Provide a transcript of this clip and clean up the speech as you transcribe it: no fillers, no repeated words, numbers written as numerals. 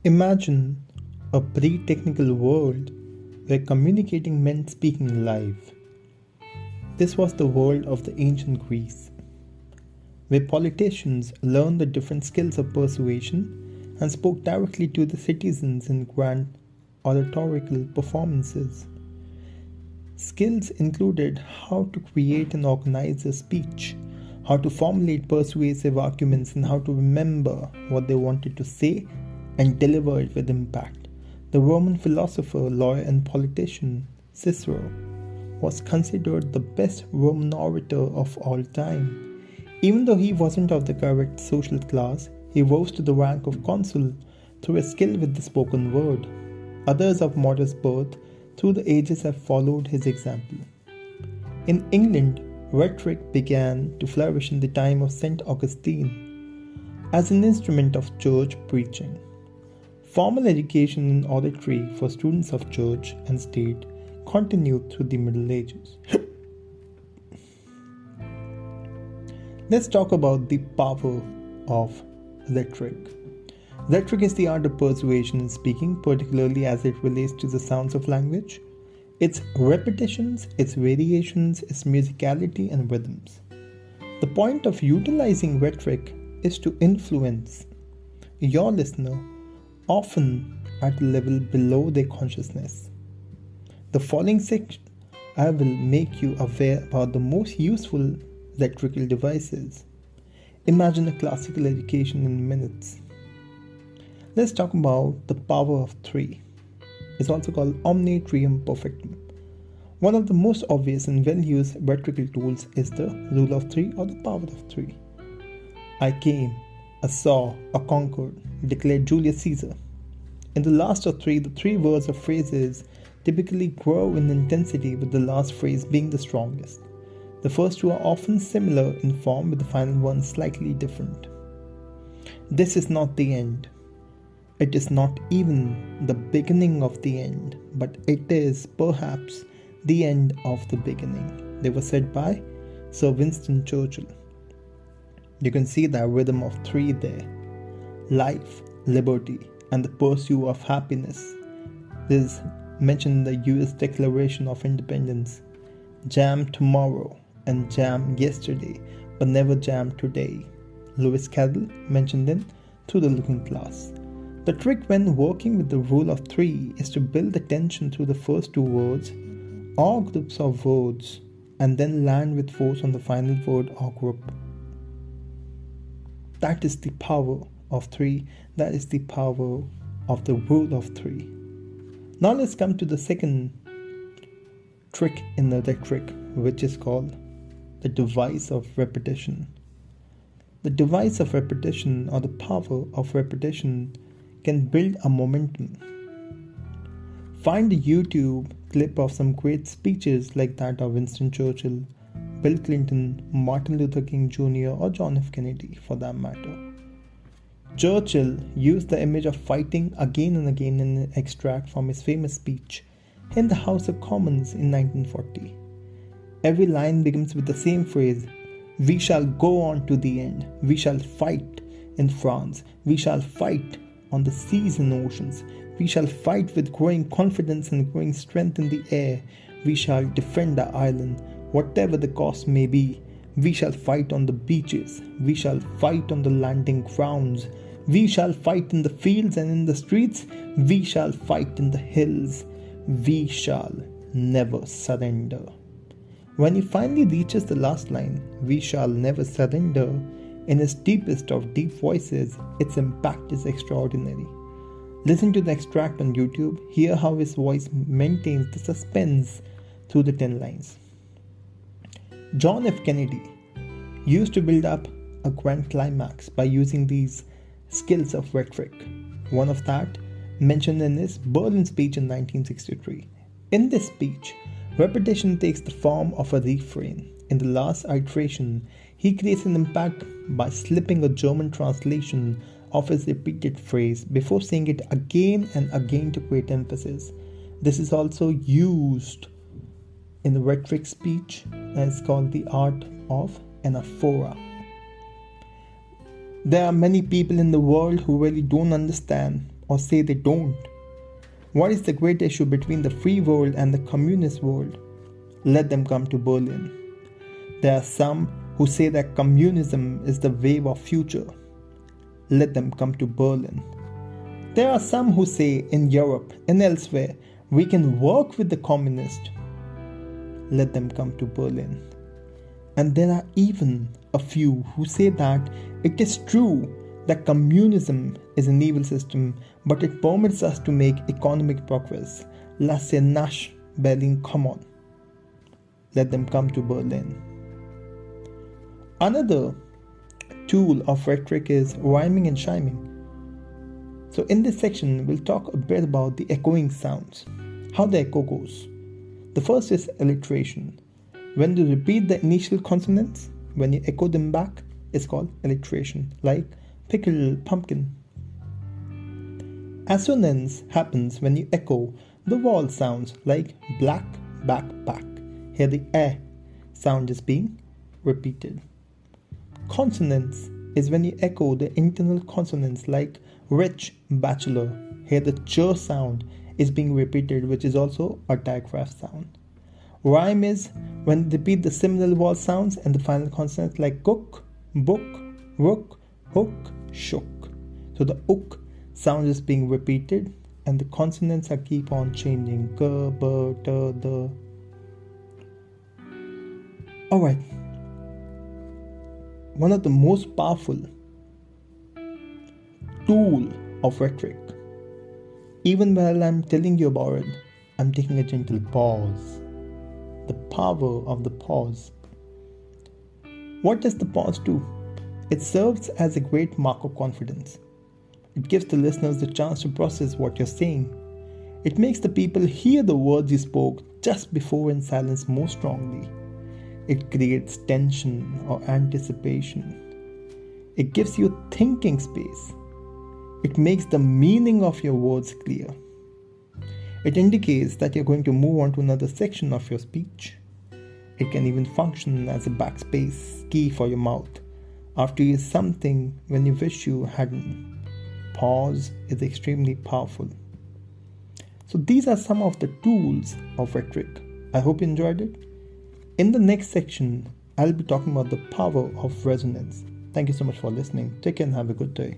Imagine a pre-technical world where communicating meant speaking live. This was the world of the ancient Greece, where politicians learned the different skills of persuasion and spoke directly to the citizens in grand oratorical performances. Skills included how to create and organize a speech, how to formulate persuasive arguments, and how to remember what they wanted to say and deliver it with impact. The Roman philosopher, lawyer, and politician Cicero was considered the best Roman orator of all time. Even though he wasn't of the correct social class, he rose to the rank of consul through a skill with the spoken word. Others of modest birth through the ages have followed his example. In England, rhetoric began to flourish in the time of St. Augustine as an instrument of church preaching. Formal education in oratory for students of church and state continued through the Middle Ages. Let's talk about the power of rhetoric. Rhetoric is the art of persuasion in speaking, particularly as it relates to the sounds of language, its repetitions, its variations, its musicality and rhythms. The point of utilizing rhetoric is to influence your listener, often at a level below their consciousness. The following section I will make you aware about the most useful rhetorical devices. Imagine a classical education in minutes. Let's talk about the power of three. It's also called omne trium perfectum. One of the most obvious and well-used rhetorical tools is the rule of three or the power of three. I came, I saw, I conquered, declared Julius Caesar. In the last of three, the three words or phrases typically grow in intensity, with the last phrase being the strongest. The first two are often similar in form, with the final one slightly different. This is not the end. It is not even the beginning of the end, but it is perhaps the end of the beginning. They were said by Sir Winston Churchill. You can see the rhythm of three there: life, liberty, and the pursuit of happiness. This is mentioned in the US Declaration of Independence. Jam tomorrow and jam yesterday, but never jam today. Lewis Carroll mentioned in Through the Looking Glass. The trick when working with the rule of three is to build the tension through the first two words or groups of words and then land with force on the final word or group. That is the power of three. That is the power of the rule of three. Now let's come to the second trick in the rhetoric, which is called the device of repetition. The device of repetition, or the power of repetition, can build a momentum. Find a YouTube clip of some great speeches like that of Winston Churchill, Bill Clinton, Martin Luther King Jr., or John F. Kennedy for that matter. Churchill used the image of fighting again and again in an extract from his famous speech in the House of Commons in 1940. Every line begins with the same phrase: "We shall go on to the end. We shall fight in France. We shall fight on the seas and oceans. We shall fight with growing confidence and growing strength in the air. We shall defend our island, whatever the cost may be. We shall fight on the beaches. We shall fight on the landing grounds. We shall fight in the fields and in the streets. We shall fight in the hills. We shall never surrender." When he finally reaches the last line, "We shall never surrender," in his deepest of deep voices, its impact is extraordinary. Listen to the extract on YouTube. Hear how his voice maintains the suspense through the 10 lines. John F. Kennedy used to build up a grand climax by using these skills of rhetoric. One of that mentioned in his Berlin speech in 1963. In this speech, repetition takes the form of a refrain. In the last iteration, he creates an impact by slipping a German translation of his repeated phrase before saying it again and again to create emphasis. This is also used in the rhetoric speech, and it's called the art of anaphora. There are many people in the world who really don't understand or say they don't? What is the great issue between the free world and the communist world? Let them come to Berlin. There are some who say that communism is the wave of future. Let them come to Berlin. There are some who say in Europe and elsewhere we can work with the communists. Let them come to Berlin. And there are even a few who say that it is true that communism is an evil system, but it permits us to make economic progress. Lasse Nash Berlin, come on. Let them come to Berlin. Another tool of rhetoric is rhyming and chiming. So in this section, we'll talk a bit about the echoing sounds, how the echo goes. The first is alliteration. When you repeat the initial consonants, when you echo them back, it's called alliteration, like pickle, pumpkin. Assonance happens when you echo the vowel sounds like black, back, back. Here the eh sound is being repeated. Consonance is when you echo the internal consonants like rich, bachelor. Here the ch sound is being repeated, which is also a digraph sound. Rhyme is when you repeat the similar vowel sounds and the final consonants like cook, book, rook, hook, shook. So the ook sound is being repeated and the consonants are keep on changing. G, b, t, d. Alright. One of the most powerful tool of rhetoric. Even while I'm telling you about it, I'm taking a gentle pause. The power of the pause. What does the pause do? It serves as a great mark of confidence. It gives the listeners the chance to process what you're saying. It makes the people hear the words you spoke just before in silence more strongly. It creates tension or anticipation. It gives you thinking space. It makes the meaning of your words clear. It indicates that you're going to move on to another section of your speech. It can even function as a backspace key for your mouth after you use something when you wish you hadn't. Pause is extremely powerful. So these are some of the tools of rhetoric. I hope you enjoyed it. In the next section, I'll be talking about the power of resonance. Thank you so much for listening. Take care and have a good day.